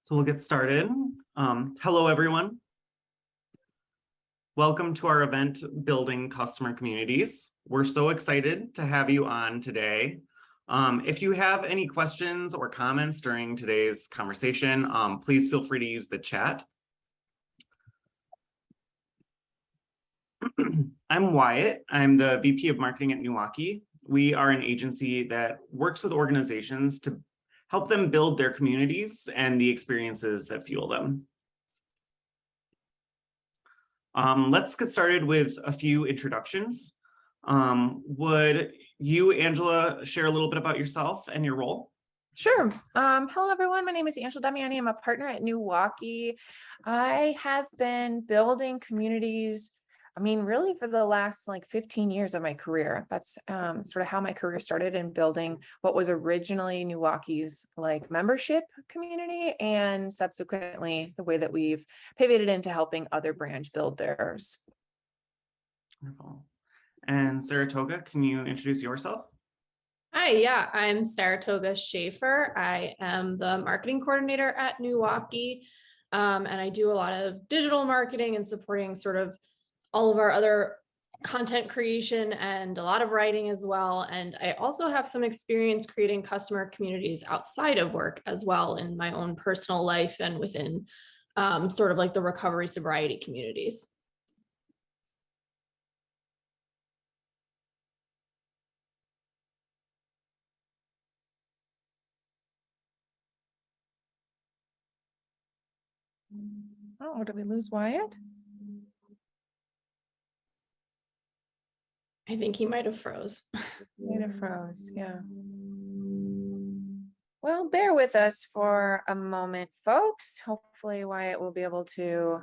So we'll get started. Hello, everyone. Welcome to our event, Building Customer Communities. We're so excited to have you on today. If you have any questions or comments during today's conversation, please feel free to use the chat. I'm Wyatt. I'm the VP of Marketing at NEWaukee. We are an agency that works with organizations to help them build their communities and the experiences that fuel them. Let's get started with a few introductions. Would you, Angela, share a little bit about yourself and your role? Sure. Hello, everyone. My name is Angela Damiani. I'm a partner at NEWaukee. I have been building communities, really for the last 15 years of my career. That's sort of how my career started, in building what was originally NEWaukee's membership community, and subsequently the way that we've pivoted into helping other brands build theirs. Wonderful. And Saratoga, can you introduce yourself? Hi, yeah, I'm Saratoga Schaefer. I am the marketing coordinator at NEWaukee, and I do a lot of digital marketing and supporting sort of all of our other content creation and a lot of writing as well. And I also have some experience creating customer communities outside of work as well, in my own personal life and within sort of the recovery sobriety communities. Oh, did we lose Wyatt? I think he might have froze. Might have froze, yeah. Well, bear with us for a moment, folks. Hopefully Wyatt will be able to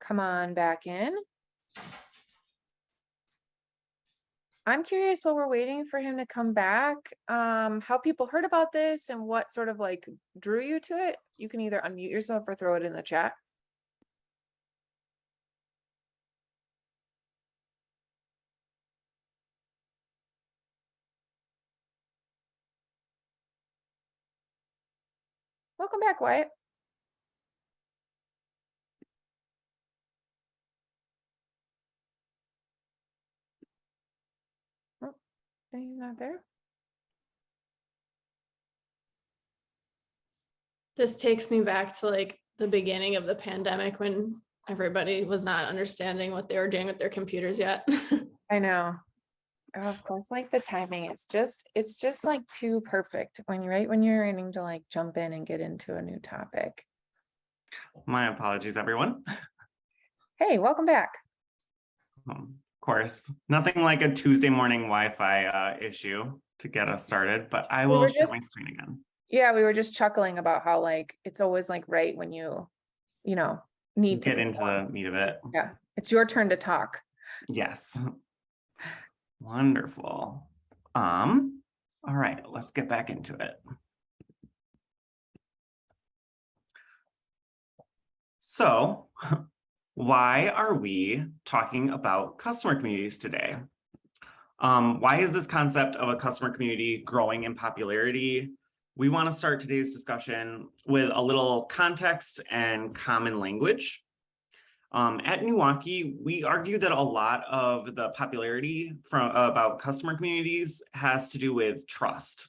come on back in. I'm curious, while we're waiting for him to come back, how people heard about this and what sort of drew you to it. You can either unmute yourself or throw it in the chat. Welcome back, Wyatt. Oh, he's not there. This takes me back to the beginning of the pandemic, when everybody was not understanding what they were doing with their computers yet. I know. Oh, of course, the timing, it's just too perfect when you're aiming to jump in and get into a new topic. My apologies, everyone. Hey, welcome back. Of course, nothing like a Tuesday morning Wi-Fi issue to get us started, but I will share my screen again. Yeah, we were just chuckling about how it's always right when you need to get into the meat of it. Yeah, it's your turn to talk. Yes. Wonderful. All right, let's get back into it. So, why are we talking about customer communities today? Why is this concept of a customer community growing in popularity? We want to start today's discussion with a little context and common language. At NEWaukee, we argue that a lot of the popularity about customer communities has to do with trust.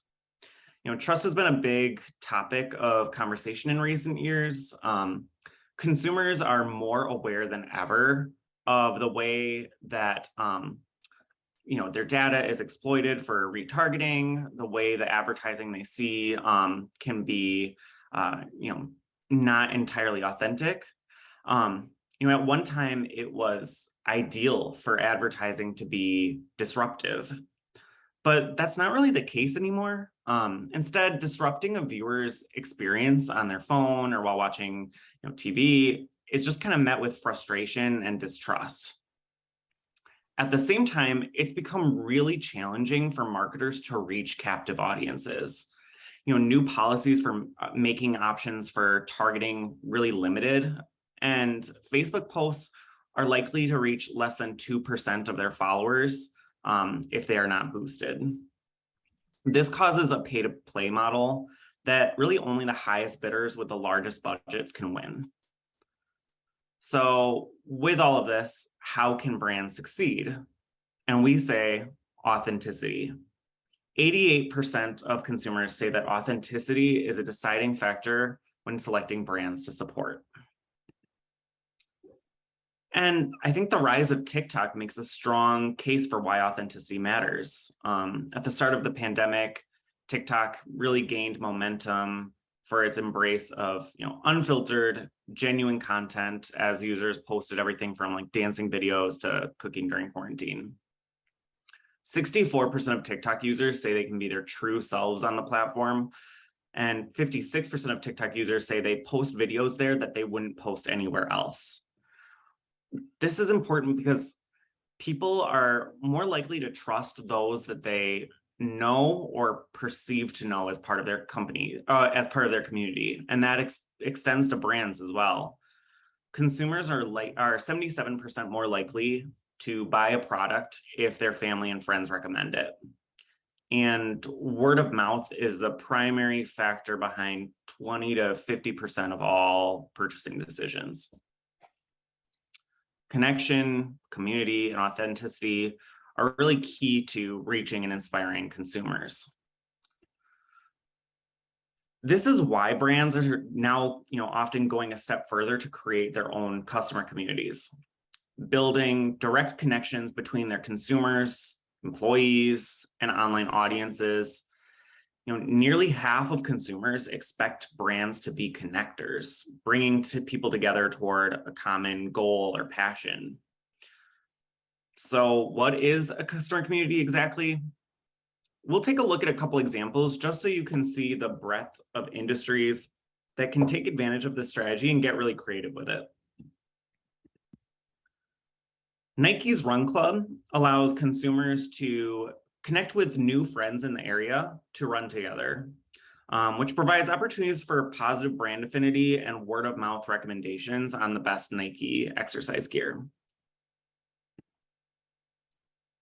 Trust has been a big topic of conversation in recent years. Consumers are more aware than ever of the way that their data is exploited for retargeting, the way the advertising they see can be not entirely authentic. At one time, it was ideal for advertising to be disruptive, but that's not really the case anymore. Instead, disrupting a viewer's experience on their phone or while watching TV is just kind of met with frustration and distrust. At the same time, it's become really challenging for marketers to reach captive audiences. New policies for making options for targeting really limited, and Facebook posts are likely to reach less than 2% of their followers if they are not boosted. This causes a pay-to-play model that really only the highest bidders with the largest budgets can win. So with all of this, how can brands succeed? And we say authenticity. 88% of consumers say that authenticity is a deciding factor when selecting brands to support. And I think the rise of TikTok makes a strong case for why authenticity matters. At the start of the pandemic, TikTok really gained momentum for its embrace of, unfiltered, genuine content as users posted everything from like dancing videos to cooking during quarantine. 64% of TikTok users say they can be their true selves on the platform. And 56% of TikTok users say they post videos there that they wouldn't post anywhere else. This is important because people are more likely to trust those that they know or perceive to know as part of their company, as part of their community. And that extends to brands as well. Consumers are 77% more likely to buy a product if their family and friends recommend it. And word of mouth is the primary factor behind 20 to 50% of all purchasing decisions. Connection, community, and authenticity are really key to reaching and inspiring consumers. This is why brands are now, often going a step further to create their own customer communities, building direct connections between their consumers, employees, and online audiences. Nearly half of consumers expect brands to be connectors, bringing people together toward a common goal or passion. So what is a customer community exactly? We'll take a look at a couple examples just so you can see the breadth of industries that can take advantage of this strategy and get really creative with it. Nike's Run Club allows consumers to connect with new friends in the area to run together, which provides opportunities for positive brand affinity and word of mouth recommendations on the best Nike exercise gear.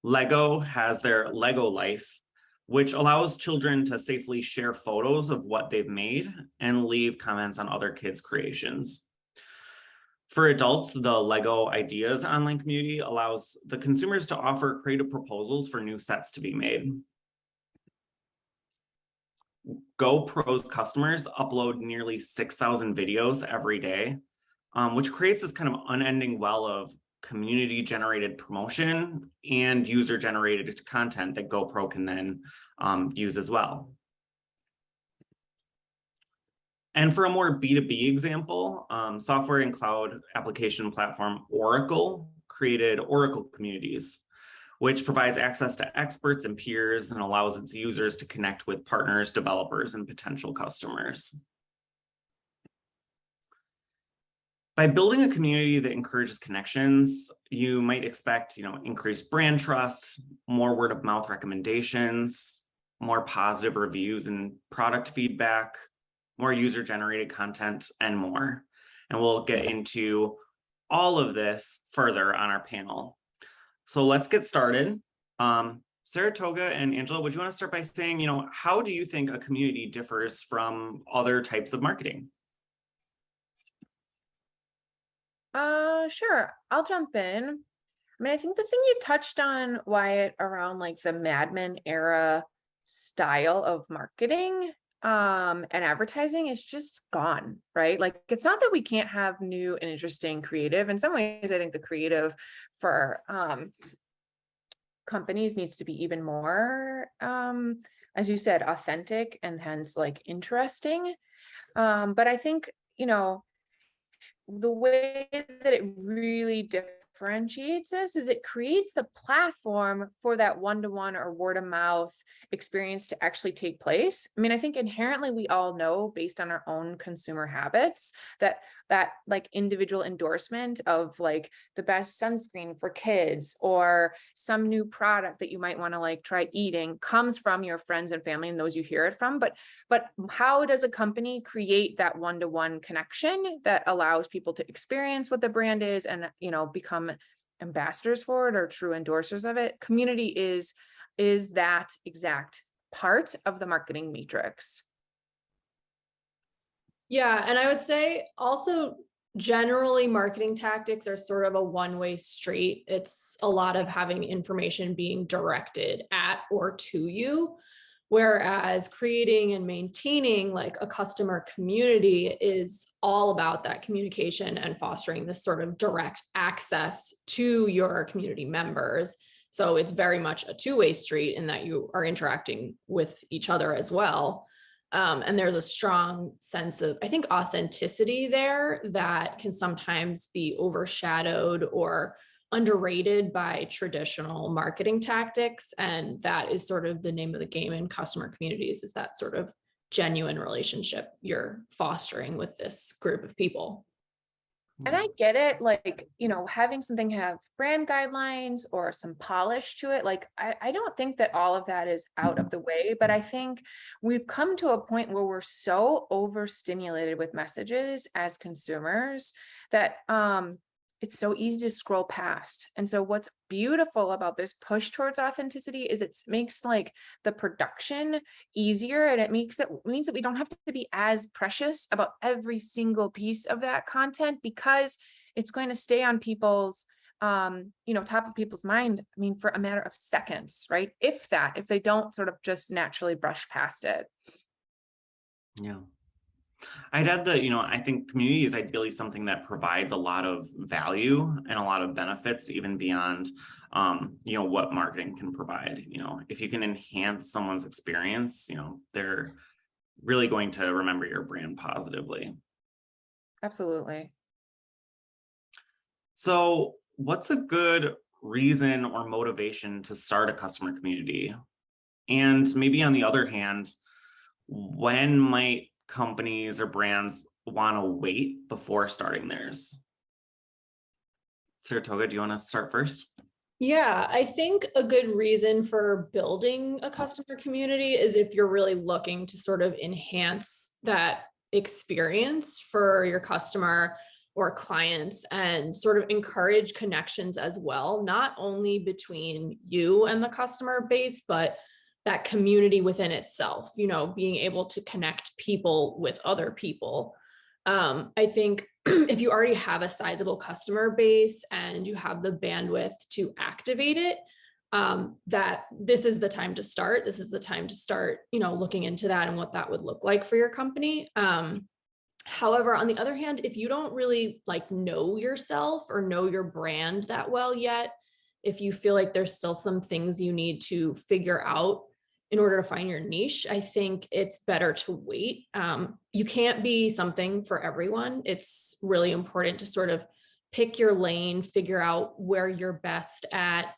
Lego has their Lego Life, which allows children to safely share photos of what they've made and leave comments on other kids' creations. For adults, the Lego Ideas online community allows the consumers to offer creative proposals for new sets to be made. GoPro's customers upload nearly 6,000 videos every day, which creates this kind of unending well of community-generated promotion and user-generated content that GoPro can then use as well. And for a more B2B example, software and cloud application platform Oracle created Oracle Communities, which provides access to experts and peers and allows its users to connect with partners, developers, and potential customers. By building a community that encourages connections, you might expect, increased brand trust, more word of mouth recommendations, more positive reviews and product feedback, more user-generated content, and more. And we'll get into all of this further on our panel. So let's get started. Saratoga and Angela, would you want to start by saying, how do you think a community differs from other types of marketing? Sure. I'll jump in. I think the thing you touched on, Wyatt, around like the Mad Men era style of marketing and advertising is just gone, right? Like, it's not that we can't have new and interesting creative. In some ways, I think the creative for companies needs to be even more, as you said, authentic and hence like interesting. But I think, the way that it really differentiates us is it creates the platform for that one-to-one or word-of-mouth experience to actually take place. I think inherently we all know, based on our own consumer habits, that like individual endorsement of like the best sunscreen for kids or some new product that you might want to like try eating comes from your friends and family and those you hear it from. But how does a company create that one-to-one connection that allows people to experience what the brand is and become ambassadors for it or true endorsers of it? Community is that exact part of the marketing matrix. Yeah, and I would say also generally marketing tactics are sort of a one-way street. It's a lot of having information being directed at or to you, whereas creating and maintaining like a customer community is all about that communication and fostering this sort of direct access to your community members. So it's very much a two-way street in that you are interacting with each other as well. And there's a strong sense of, I think, authenticity there that can sometimes be overshadowed or underrated by traditional marketing tactics. And that is sort of the name of the game in customer communities, is that sort of genuine relationship you're fostering with this group of people. And I get it, like, having something have brand guidelines or some polish to it, like, I don't think that all of that is out of the way, but I think we've come to a point where we're so overstimulated with messages as consumers that it's so easy to scroll past. And so what's beautiful about this push towards authenticity is it makes like the production easier, and it means that we don't have to be as precious about every single piece of that content, because it's going to stay on people's top of people's mind, I mean, for a matter of seconds, right? If they don't sort of just naturally brush past it. Yeah. I'd add that, I think community is ideally something that provides a lot of value and a lot of benefits, even beyond, what marketing can provide. If you can enhance someone's experience, they're really going to remember your brand positively. Absolutely. So what's a good reason or motivation to start a customer community? And maybe on the other hand, when might companies or brands want to wait before starting theirs? Saratoga, do you want to start first? Yeah, I think a good reason for building a customer community is if you're really looking to sort of enhance that experience for your customer or clients and sort of encourage connections as well, not only between you and the customer base, but that community within itself, being able to connect people with other people. I think if you already have a sizable customer base and you have the bandwidth to activate it, that this is the time to start. This is the time to start, looking into that and what that would look like for your company. However, on the other hand, if you don't really know yourself or know your brand that well yet, if you feel like there's still some things you need to figure out in order to find your niche, I think it's better to wait. You can't be something for everyone. It's really important to sort of pick your lane, figure out where you're best at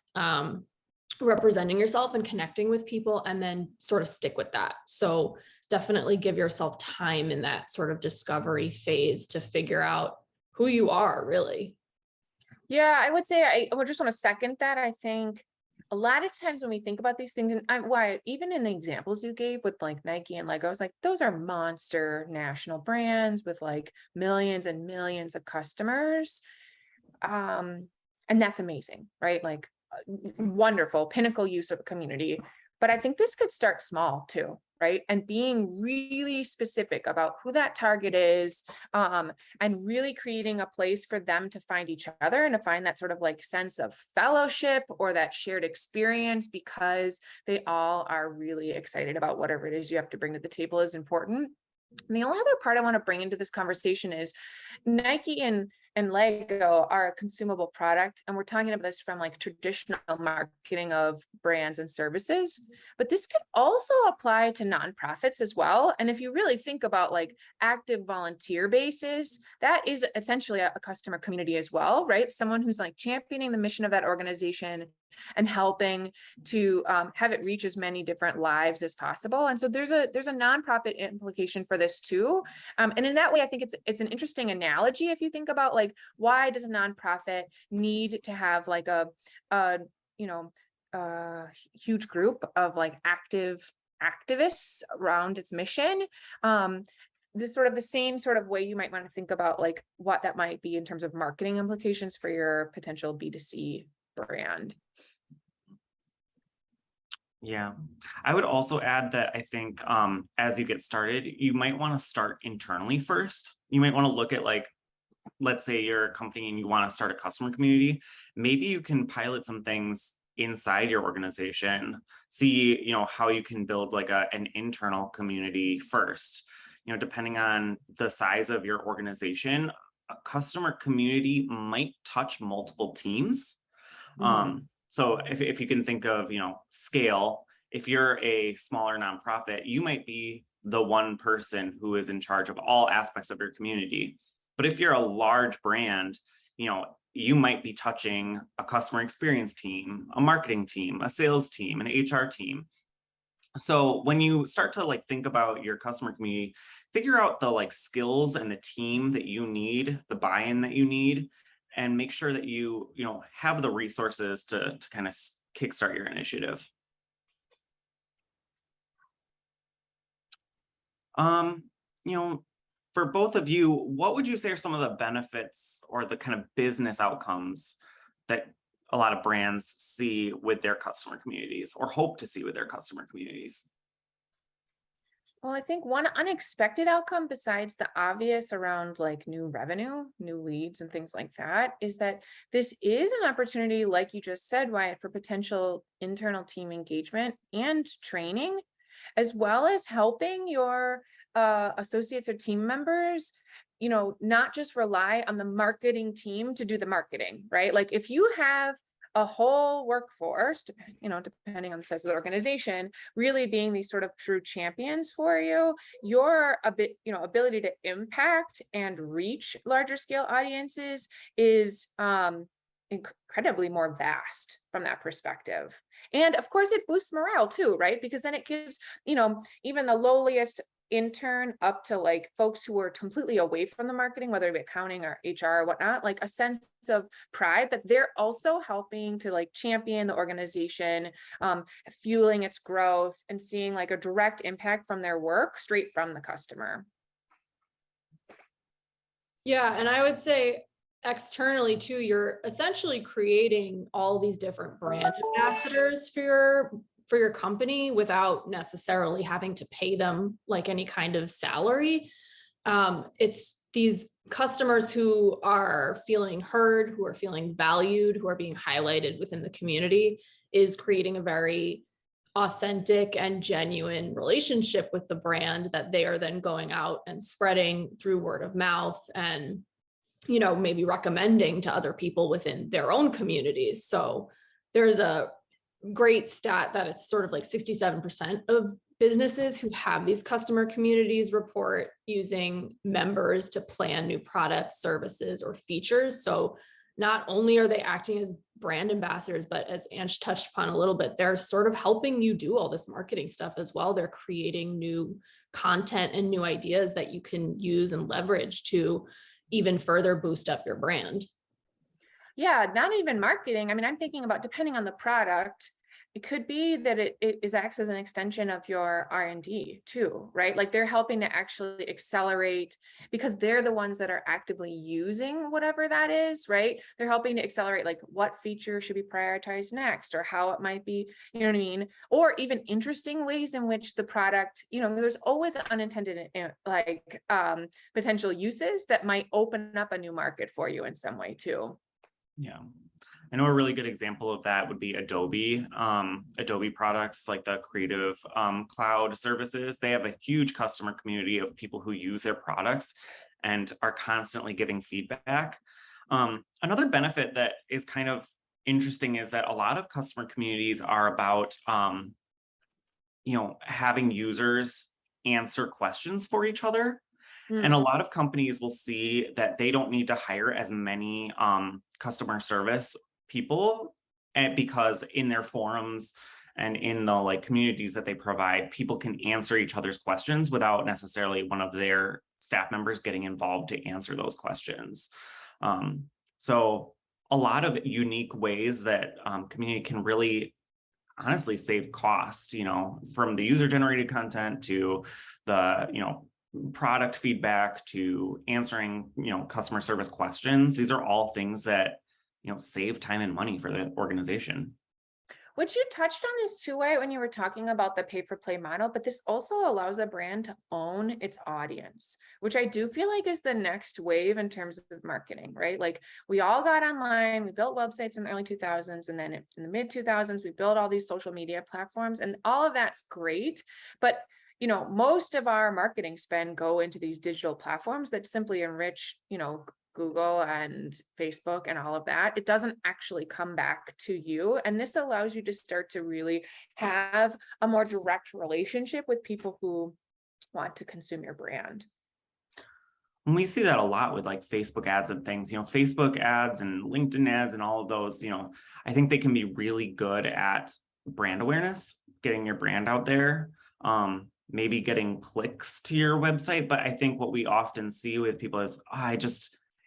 representing yourself and connecting with people, and then sort of stick with that. So definitely give yourself time in that sort of discovery phase to figure out who you are, really. Yeah, I would say I would just want to second that. I think a lot of times when we think about these things, and why even in the examples you gave with like Nike and Lego, I was like, those are monster national brands with like millions and millions of customers. And that's amazing, right? Like wonderful pinnacle use of a community. But I think this could start small too, right? And being really specific about who that target is, and really creating a place for them to find each other and to find that sort of like sense of fellowship or that shared experience, because they all are really excited about whatever it is you have to bring to the table is important. And the only other part I want to bring into this conversation is Nike and Lego are a consumable product. And we're talking about this from like traditional marketing of brands and services, but this could also apply to nonprofits as well. And if you really think about like active volunteer bases, that is essentially a customer community as well, right? Someone who's like championing the mission of that organization and helping to have it reach as many different lives as possible. And so there's a nonprofit implication for this too. And in that way, I think it's an interesting analogy. If you think about like, why does a nonprofit need to have like a huge group of like active activists around its mission? This sort of the same sort of way you might want to think about like what that might be in terms of marketing implications for your potential B2C brand. Yeah, I would also add that I think as you get started, you might want to start internally first. You might want to look at like, let's say you're a company and you want to start a customer community. Maybe you can pilot some things inside your organization, see, how you can build like an internal community first. Depending on the size of your organization, a customer community might touch multiple teams. So if you can think of, scale, if you're a smaller nonprofit, you might be the one person who is in charge of all aspects of your community. But if you're a large brand, you might be touching a customer experience team, a marketing team, a sales team, an HR team. So when you start to like think about your customer community, figure out the like skills and the team that you need, the buy-in that you need, and make sure that you have the resources to kind of kickstart your initiative. For both of you, what would you say are some of the benefits or the kind of business outcomes that a lot of brands see with their customer communities or hope to see with their customer communities? Well, I think one unexpected outcome besides the obvious around like new revenue, new leads and things like that is that this is an opportunity, like you just said, Wyatt, for potential internal team engagement and training, as well as helping your associates or team members, not just rely on the marketing team to do the marketing, right? Like if you have a whole workforce, depending on the size of the organization, really being these sort of true champions for you, your ability to impact and reach larger scale audiences is incredibly more vast from that perspective. And of course, it boosts morale too, right? Because then it gives, even the lowliest intern up to like folks who are completely away from the marketing, whether it be accounting or HR or whatnot, like a sense of pride that they're also helping to like champion the organization, fueling its growth and seeing like a direct impact from their work straight from the customer. Yeah, and I would say externally too, you're essentially creating all these different brand ambassadors for your company without necessarily having to pay them like any kind of salary. It's these customers who are feeling heard, who are feeling valued, who are being highlighted within the community is creating a very authentic and genuine relationship with the brand that they are then going out and spreading through word of mouth and maybe recommending to other people within their own communities. So there's a great stat that it's sort of like 67% of businesses who have these customer communities report using members to plan new products, services, or features. So not only are they acting as brand ambassadors, but as Ange touched upon a little bit, they're sort of helping you do all this marketing stuff as well. They're creating new content and new ideas that you can use and leverage to even further boost up your brand. Yeah, not even marketing. I mean, I'm thinking about depending on the product, it could be that it is acts as an extension of your R&D too, right? Like they're helping to actually accelerate because they're the ones that are actively using whatever that is, right? They're helping to accelerate like what feature should be prioritized next or how it might be, you know what I mean? Or even interesting ways in which the product, there's always unintended like potential uses that might open up a new market for you in some way too. Yeah. I know a really good example of that would be Adobe. Adobe products like the Creative Cloud services. They have a huge customer community of people who use their products and are constantly giving feedback. Another benefit that is kind of interesting is that a lot of customer communities are about, having users answer questions for each other. And a lot of companies will see that they don't need to hire as many customer service people, and because in their forums and in the like communities that they provide, people can answer each other's questions without necessarily one of their staff members getting involved to answer those questions. So a lot of unique ways that community can really honestly save cost, from the user generated content to the, product feedback to answering, customer service questions. These are all things that, save time and money for the organization. Which you touched on this too, right, when you were talking about the pay for play model, but this also allows a brand to own its audience, which I do feel like is the next wave in terms of marketing, right? Like we all got online, we built websites in the early 2000s, and then in the mid 2000s, we built all these social media platforms, and all of that's great. But most of our marketing spend go into these digital platforms that simply enrich, Google and Facebook and all of that. It doesn't actually come back to you. And this allows you to start to really have a more direct relationship with people who want to consume your brand. And we see that a lot with like Facebook ads and things, Facebook ads and LinkedIn ads and all of those, I think they can be really good at brand awareness, getting your brand out there, maybe getting clicks to your website. But I think what we often see with people is,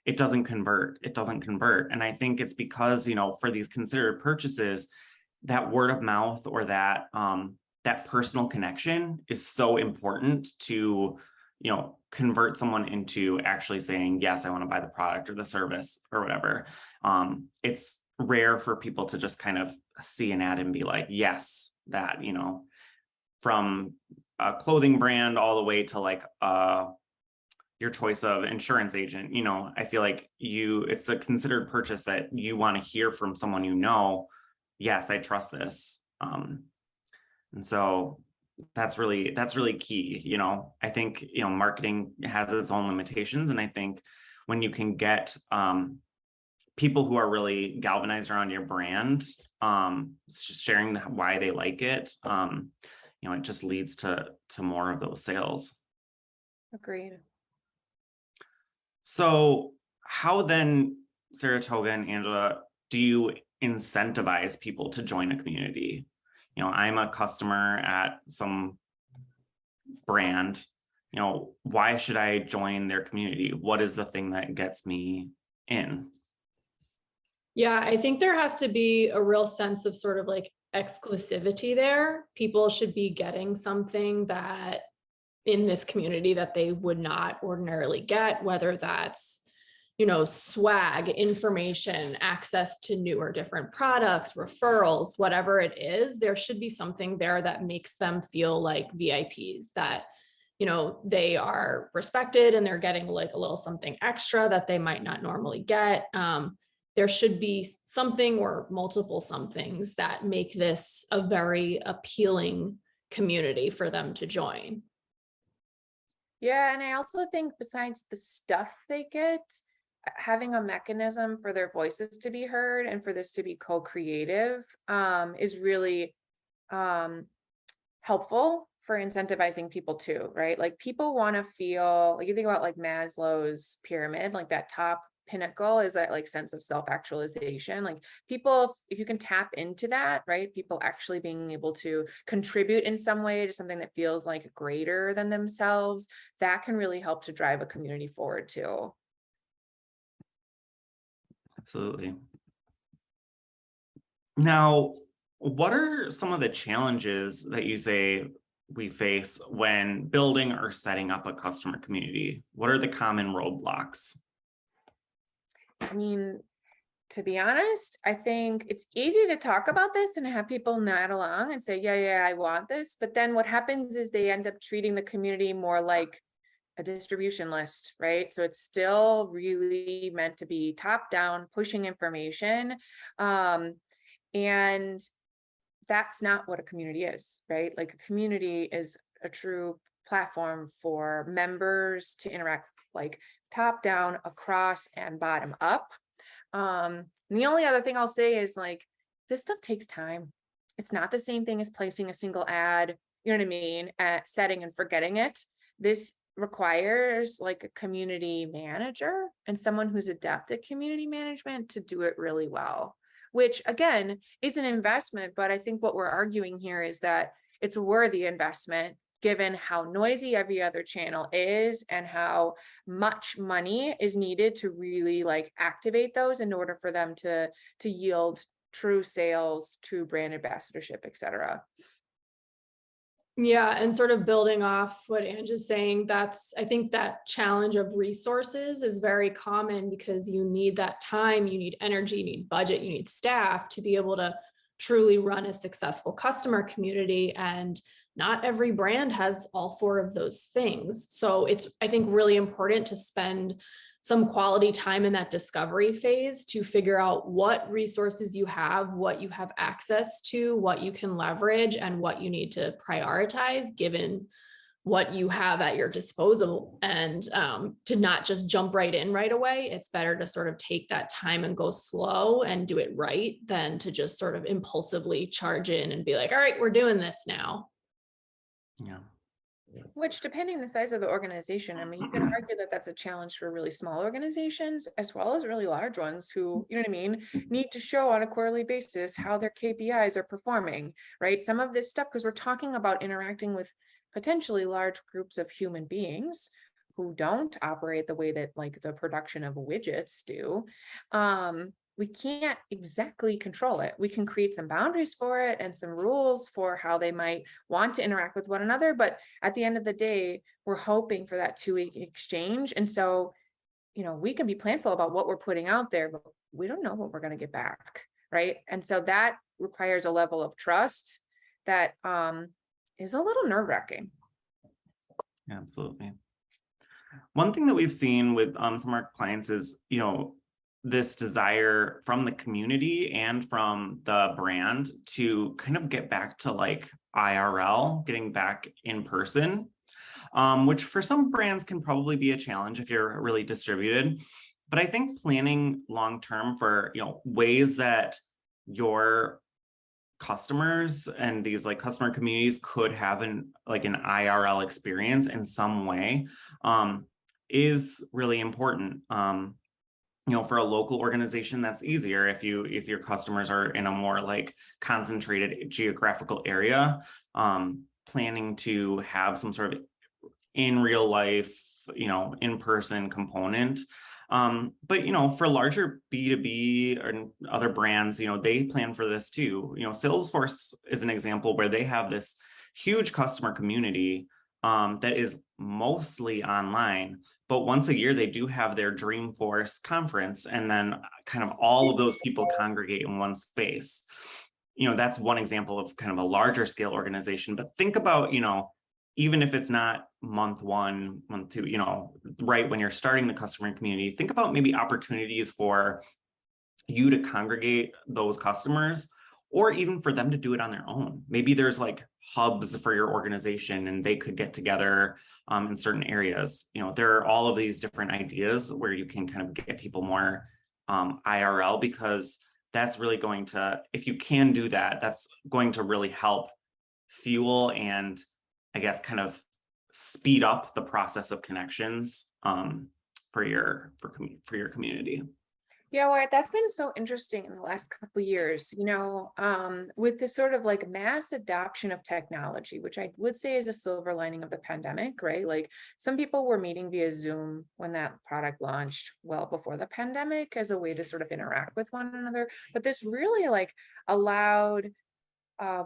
it doesn't convert. It doesn't convert. And I think it's because, for these considered purchases, that word of mouth or that personal connection is so important to, convert someone into actually saying, yes, I want to buy the product or the service or whatever. It's rare for people to just kind of see an ad and be like, yes, that, from a clothing brand all the way to like, your choice of insurance agent, I feel like it's the considered purchase that you want to hear from someone, yes, I trust this. And so that's really key. I think, marketing has its own limitations. And I think when you can get people who are really galvanized around your brand, sharing why they like it, it just leads to more of those sales. Agreed. So how then, Saratoga and Angela, do you incentivize people to join a community? I'm a customer at some brand, why should I join their community? What is the thing that gets me in? Yeah, I think there has to be a real sense of sort of like exclusivity there. People should be getting something that in this community that they would not ordinarily get, whether that's, swag, information, access to new or different products, referrals, whatever it is. There should be something there that makes them feel like VIPs, that, they are respected and they're getting like a little something extra that they might not normally get. There should be something or multiple somethings that make this a very appealing community for them to join. Yeah, and I also think besides the stuff they get, having a mechanism for their voices to be heard and for this to be co-creative is really helpful for incentivizing people too, right? Like people want to feel, like you think about like Maslow's pyramid, like that top pinnacle is that like sense of self-actualization. Like people, if you can tap into that, right, people actually being able to contribute in some way to something that feels like greater than themselves, that can really help to drive a community forward too. Absolutely. Now, what are some of the challenges that you say we face when building or setting up a customer community? What are the common roadblocks? I mean, to be honest, I think it's easy to talk about this and have people nod along and say, yeah, I want this. But then what happens is they end up treating the community more like a distribution list, right? So it's still really meant to be top down, pushing information. And that's not what a community is, right? Like a community is a true platform for members to interact like top down, across, and bottom up. And the only other thing I'll say is like, this stuff takes time. It's not the same thing as placing a single ad, you know what I mean, at setting and forgetting it. This requires like a community manager and someone who's adept at community management to do it really well, which again is an investment. But I think what we're arguing here is that it's a worthy investment given how noisy every other channel is and how much money is needed to really like activate those in order for them to yield true sales, true brand ambassadorship, etc. Yeah, and sort of building off what Ange is saying, I think that challenge of resources is very common because you need that time, you need energy, you need budget, you need staff to be able to truly run a successful customer community. And not every brand has all four of those things. So it's, I think, really important to spend some quality time in that discovery phase to figure out what resources you have, what you have access to, what you can leverage, and what you need to prioritize given what you have at your disposal, and to not just jump right in right away. It's better to sort of take that time and go slow and do it right than to just sort of impulsively charge in and be like, all right, we're doing this now. Yeah. Which, depending on the size of the organization, I mean, you can argue that that's a challenge for really small organizations as well as really large ones who, you know what I mean, need to show on a quarterly basis how their KPIs are performing, right? Some of this stuff, because we're talking about interacting with potentially large groups of human beings who don't operate the way that like the production of widgets do. We can't exactly control it. We can create some boundaries for it and some rules for how they might want to interact with one another. But at the end of the day, we're hoping for that two-way exchange. And so, you know, we can be planful about what we're putting out there, but we don't know what we're going to get back, right? And so that requires a level of trust that is a little nerve-wracking. Absolutely. One thing that we've seen with some of our clients is, you know, this desire from the community and from the brand to kind of get back to like IRL, getting back in person, which for some brands can probably be a challenge if you're really distributed. But I think planning long-term for, you know, ways that your customers and these like customer communities could have an IRL experience in some way is really important. You know, for a local organization, that's easier if your customers are in a more like concentrated geographical area, planning to have some sort of in real life, you know, in-person component. But, you know, for larger B2B or other brands, you know, they plan for this too. You know, Salesforce is an example where they have this huge customer community that is mostly online, but once a year they do have their Dreamforce conference, and then kind of all of those people congregate in one space. You know, that's one example of kind of a larger scale organization. But think about, you know, even if it's not month one, month two, you know, right when you're starting the customer community, think about maybe opportunities for you to congregate those customers, or even for them to do it on their own. Maybe there's like hubs for your organization and they could get together in certain areas. You know, there are all of these different ideas where you can kind of get people more IRL, because that's really going to, if you can do that, that's going to really help fuel and I guess kind of speed up the process of connections for your community. Yeah, well, that's been so interesting in the last couple of years, you know, with this sort of like mass adoption of technology, which I would say is a silver lining of the pandemic, right? Like some people were meeting via Zoom when that product launched well before the pandemic as a way to sort of interact with one another. But this really like allowed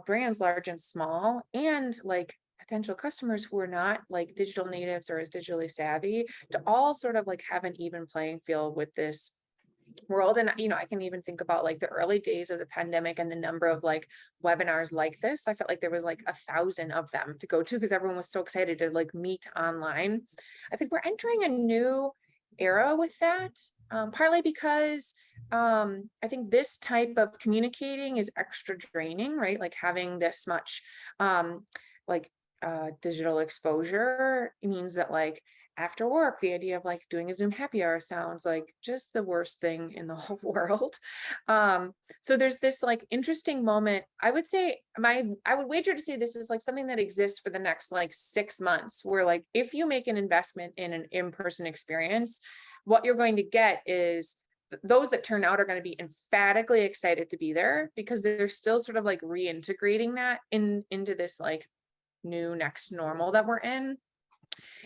brands large and small and like potential customers who are not like digital natives or as digitally savvy to all sort of like have an even playing field with this world. And you know, I can even think about like the early days of the pandemic and the number of like webinars like this. I felt like there was like 1,000 of them to go to because everyone was so excited to like meet online. I think we're entering a new era with that, partly because I think this type of communicating is extra draining, right? Like having this much digital exposure means that like after work, the idea of like doing a Zoom happy hour sounds like just the worst thing in the whole world. So there's this like interesting moment. I would say I would wager to say this is like something that exists for the next like 6 months, where like if you make an investment in an in-person experience, what you're going to get is those that turn out are going to be emphatically excited to be there because they're still sort of like reintegrating that into this like new next normal that we're in.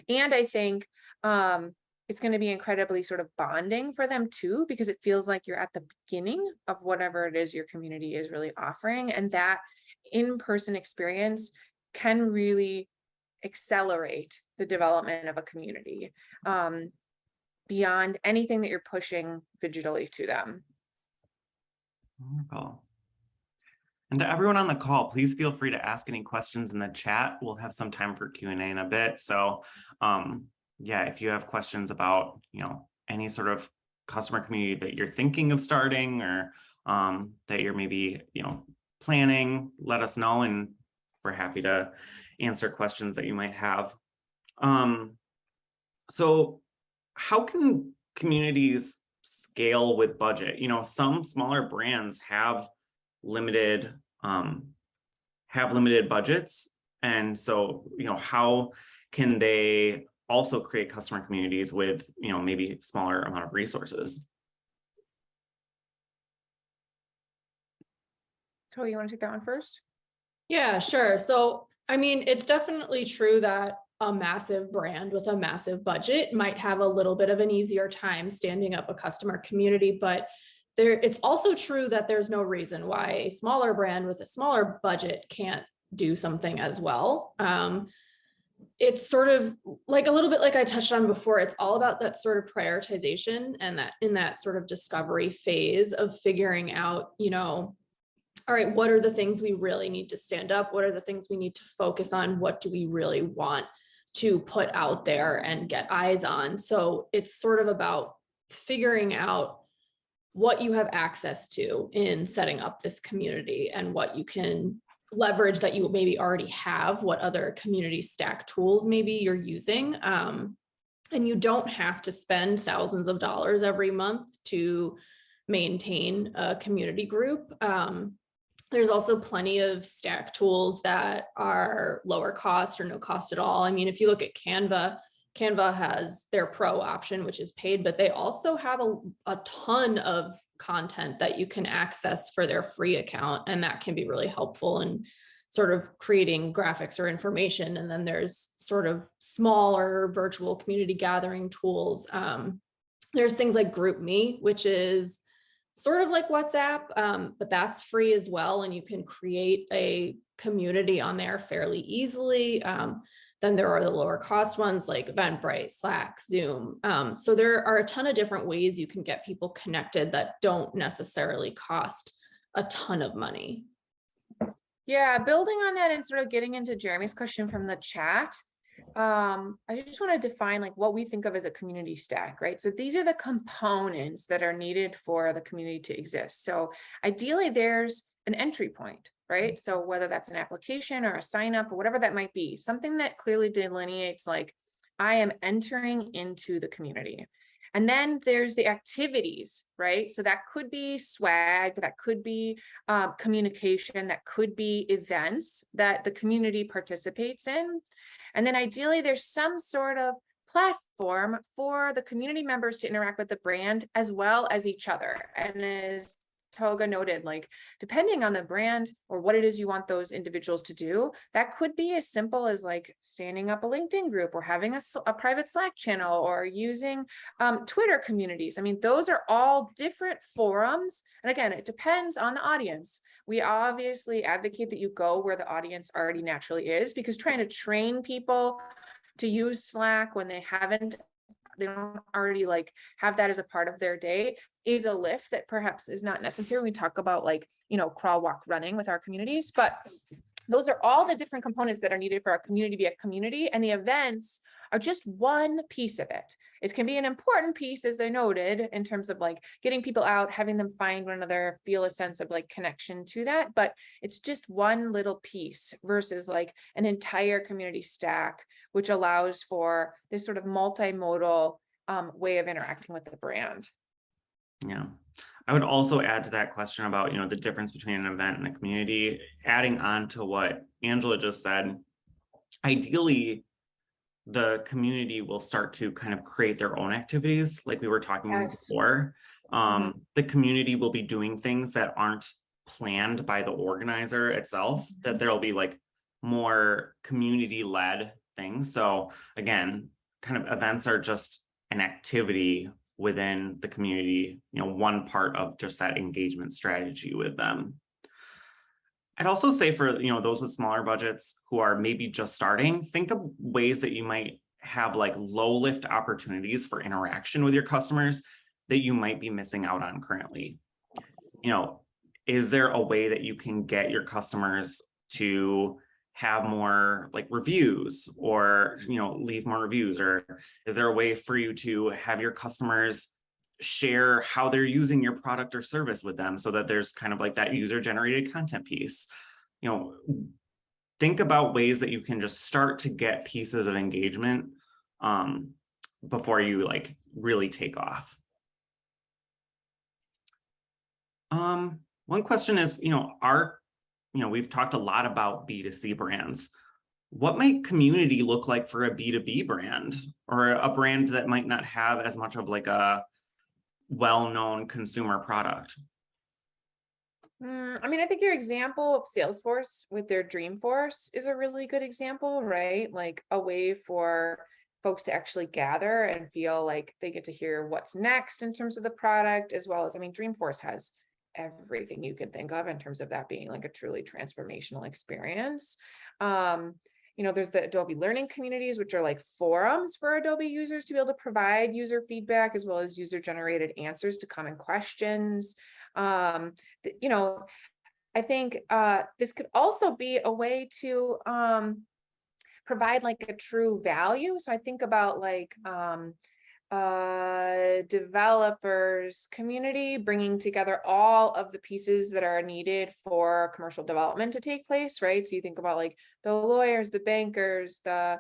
And I think it's going to be incredibly sort of bonding for them too, because it feels like you're at the beginning of whatever it is your community is really offering. And that in-person experience can really accelerate the development of a community beyond anything that you're pushing digitally to them. Wonderful. And to everyone on the call, please feel free to ask any questions in the chat. We'll have some time for Q&A in a bit. So yeah, if you have questions about, any sort of customer community that you're thinking of starting or that you're maybe, planning, let us know, and we're happy to answer questions that you might have. So how can communities scale with budget? Some smaller brands have limited budgets, and so how can they also create customer communities with maybe smaller amount of resources? So you want to take that one first? Yeah, sure. So, I mean, it's definitely true that a massive brand with a massive budget might have a little bit of an easier time standing up a customer community, but it's also true that there's no reason why a smaller brand with a smaller budget can't do something as well. It's sort of like a little bit like I touched on before, it's all about that sort of prioritization and that in that sort of discovery phase of figuring out, all right, what are the things we really need to stand up? What are the things we need to focus on? What do we really want to put out there and get eyes on? So it's sort of about figuring out what you have access to in setting up this community and what you can leverage that you maybe already have, what other community stack tools maybe you're using. And you don't have to spend thousands of dollars every month to maintain a community group. There's also plenty of stack tools that are lower cost or no cost at all. I mean, if you look at Canva has their pro option, which is paid, but they also have a ton of content that you can access for their free account. And that can be really helpful in sort of creating graphics or information. And then there's sort of smaller virtual community gathering tools. There's things like GroupMe, which is sort of like WhatsApp, but that's free as well. And you can create a community on there fairly easily. Then there are the lower cost ones like Eventbrite, Slack, Zoom. So there are a ton of different ways you can get people connected that don't necessarily cost a ton of money. Yeah, building on that and sort of getting into Jeremy's question from the chat. I just want to define like what we think of as a community stack, right? So these are the components that are needed for the community to exist. So ideally there's an entry point, right? So whether that's an application or a sign up or whatever that might be, something that clearly delineates like I am entering into the community. And then there's the activities, right? So that could be swag, that could be communication, that could be events that the community participates in. And then ideally there's some sort of platform for the community members to interact with the brand as well as each other. And as Toga noted, like depending on the brand or what it is you want those individuals to do, that could be as simple as like standing up a LinkedIn group or having a private Slack channel or using Twitter communities. I mean, those are all different forums. And again, it depends on the audience. We obviously advocate that you go where the audience already naturally is, because trying to train people to use Slack when they don't already like have that as a part of their day is a lift that perhaps is not necessary. We talk about like, crawl, walk, running with our communities, but those are all the different components that are needed for our community to be a community. And the events are just one piece of it. It can be an important piece, as I noted, in terms of like getting people out, having them find one another, feel a sense of like connection to that. But it's just one little piece versus like an entire community stack, which allows for this sort of multimodal way of interacting with the brand. Yeah. I would also add to that question about, the difference between an event and a community, adding on to what Angela just said. Ideally, the community will start to kind of create their own activities, like we were talking about before. The community will be doing things that aren't planned by the organizer itself, that there'll be like more community-led things. So again, kind of events are just an activity within the community, one part of just that engagement strategy with them. I'd also say for, those with smaller budgets who are maybe just starting, think of ways that you might have like low lift opportunities for interaction with your customers that you might be missing out on currently. is there a way that you can get your customers to have more like reviews, or leave more reviews? Or is there a way for you to have your customers share how they're using your product or service with them, so that there's kind of like that user generated content piece? Think about ways that you can just start to get pieces of engagement before you like really take off. One question is, we've talked a lot about B2C brands. What might community look like for a B2B brand, or a brand that might not have as much of like a well-known consumer product? I mean, I think your example of Salesforce with their Dreamforce is a really good example, right? Like a way for folks to actually gather and feel like they get to hear what's next in terms of the product, as well as, I mean, Dreamforce has everything you could think of in terms of that being like a truly transformational experience. There's the Adobe learning communities, which are like forums for Adobe users to be able to provide user feedback, as well as user generated answers to common questions. I think this could also be a way to provide like a true value. So I think about like developers community, bringing together all of the pieces that are needed for commercial development to take place, right? So you think about like the lawyers, the bankers, the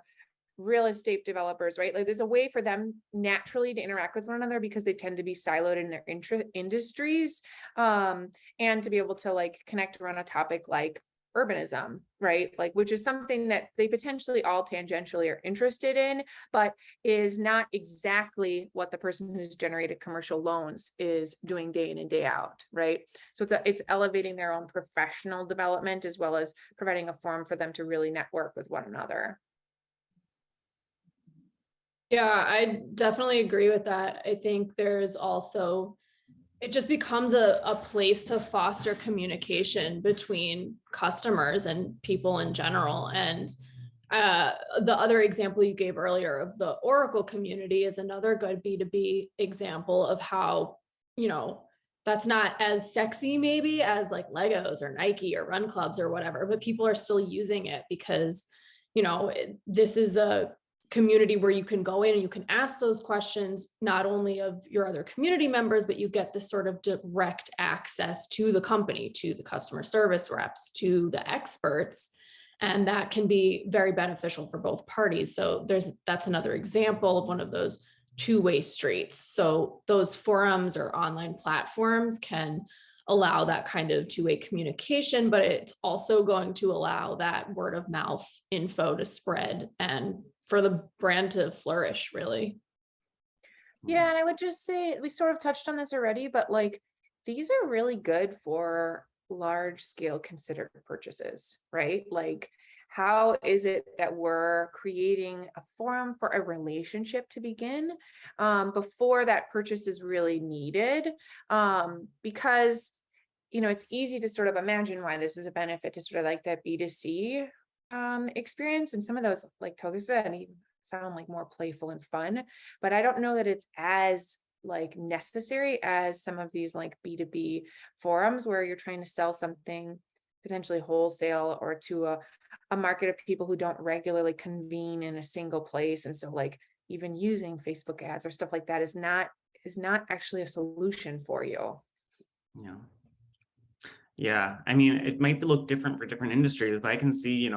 real estate developers, right? Like there's a way for them naturally to interact with one another because they tend to be siloed in their industries, and to be able to like connect around a topic like urbanism, right? Like, which is something that they potentially all tangentially are interested in, but is not exactly what the person who's generated commercial loans is doing day in and day out, right? So it's elevating their own professional development, as well as providing a forum for them to really network with one another. Yeah, I definitely agree with that. I think there's also, it just becomes a place to foster communication between customers and people in general. And the other example you gave earlier of the Oracle community is another good B2B example of how, that's not as sexy maybe as like Legos or Nike or Run Clubs or whatever, but people are still using it because, this is a community where you can go in and you can ask those questions, not only of your other community members, but you get this sort of direct access to the company, to the customer service reps, to the experts. And that can be very beneficial for both parties. So that's another example of one of those two-way streets. So those forums or online platforms can allow that kind of two-way communication, but it's also going to allow that word of mouth info to spread and for the brand to flourish, really. Yeah, and I would just say, we sort of touched on this already, but like these are really good for large scale considered purchases, right? Like, how is it that we're creating a forum for a relationship to begin before that purchase is really needed? Because it's easy to sort of imagine why this is a benefit to sort of like that B2C experience, and some of those, like Toga said, sound like more playful and fun, but I don't know that it's as like necessary as some of these like B2B forums where you're trying to sell something potentially wholesale or to a market of people who don't regularly convene in a single place. And so like even using Facebook ads or stuff like that is not actually a solution for you. Yeah, I mean, it might look different for different industries, but I can see,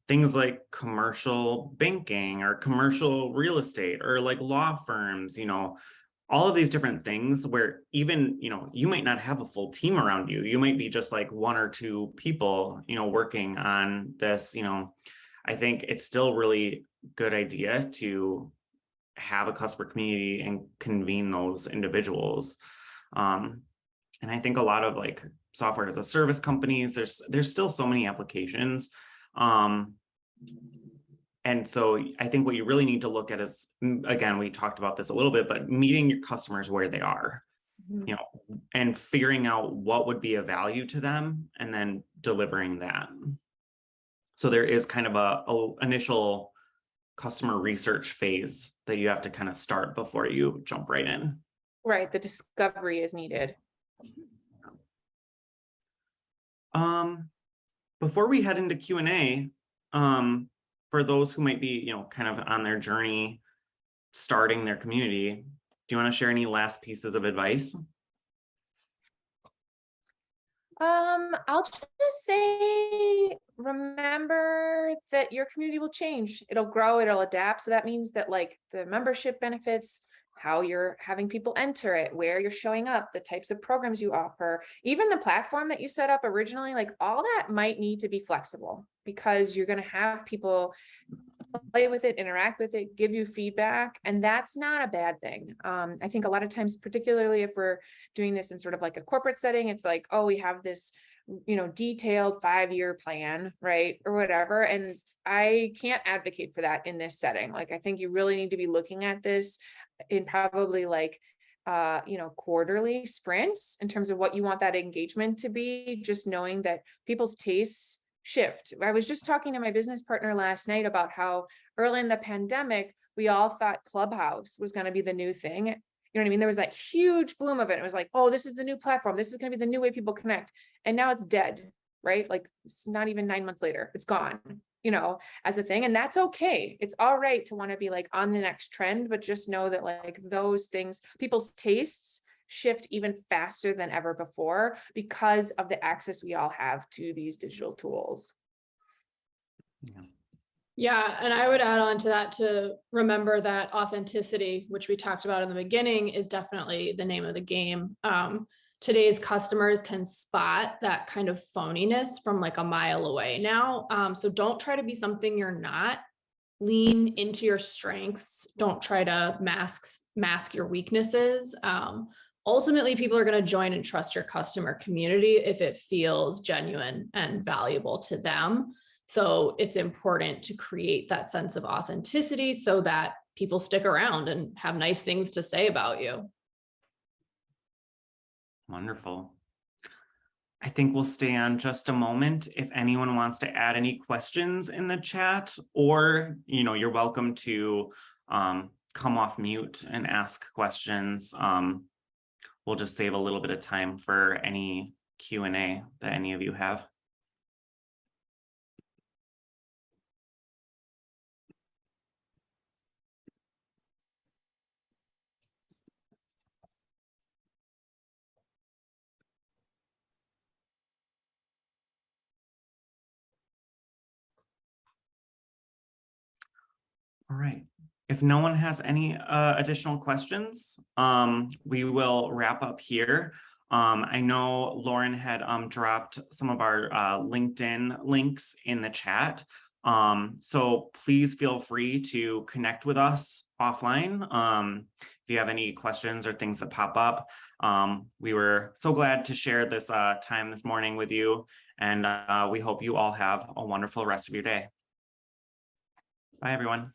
things like commercial banking or commercial real estate or like law firms, all of these different things where even, you might not have a full team around you. You might be just like one or two people, working on this. I think it's still really good idea to have a customer community and convene those individuals. And I think a lot of like software as a service companies, there's still so many applications. And so I think what you really need to look at is, again, we talked about this a little bit, but meeting your customers where they are, and figuring out what would be of value to them and then delivering that. So there is kind of a initial customer research phase that you have to kind of start before you jump right in. Right. The discovery is needed. Before we head into Q&A, for those who might be, kind of on their journey, starting their community, do you want to share any last pieces of advice? I'll just say, remember that your community will change. It'll grow, it'll adapt. So that means that like the membership benefits, how you're having people enter it, where you're showing up, the types of programs you offer, even the platform that you set up originally, like all that might need to be flexible because you're going to have people play with it, interact with it, give you feedback, and that's not a bad thing. I think a lot of times, particularly if we're doing this in sort of like a corporate setting, it's like, oh, we have this, detailed 5-year plan, right, or whatever, and I can't advocate for that in this setting. Like, I think you really need to be looking at this in probably like quarterly sprints in terms of what you want that engagement to be, just knowing that people's tastes shift. I was just talking to my business partner last night about how early in the pandemic, we all thought Clubhouse was going to be the new thing. You know what I mean? There was that huge bloom of it. It was like, oh, this is the new platform. This is going to be the new way people connect. And now it's dead, right? Like it's not even 9 months later, it's gone, as a thing. And that's okay. It's all right to want to be like on the next trend, but just know that like those things, people's tastes shift even faster than ever before because of the access we all have to these digital tools. Yeah, and I would add on to that to remember that authenticity, which we talked about in the beginning, is definitely the name of the game. Today's customers can spot that kind of phoniness from like a mile away now. So don't try to be something you're not. Lean into your strengths. Don't try to mask your weaknesses. Ultimately, people are going to join and trust your customer community if it feels genuine and valuable to them. So it's important to create that sense of authenticity so that people stick around and have nice things to say about you. Wonderful. I think we'll stay on just a moment. If anyone wants to add any questions in the chat, or, you're welcome to come off mute and ask questions. We'll just save a little bit of time for any Q&A that any of you have. All right. If no one has any additional questions, we will wrap up here. I know Lauren had dropped some of our LinkedIn links in the chat. So please feel free to connect with us offline. If you have any questions or things that pop up, we were so glad to share this time this morning with you. And we hope you all have a wonderful rest of your day. Bye, everyone.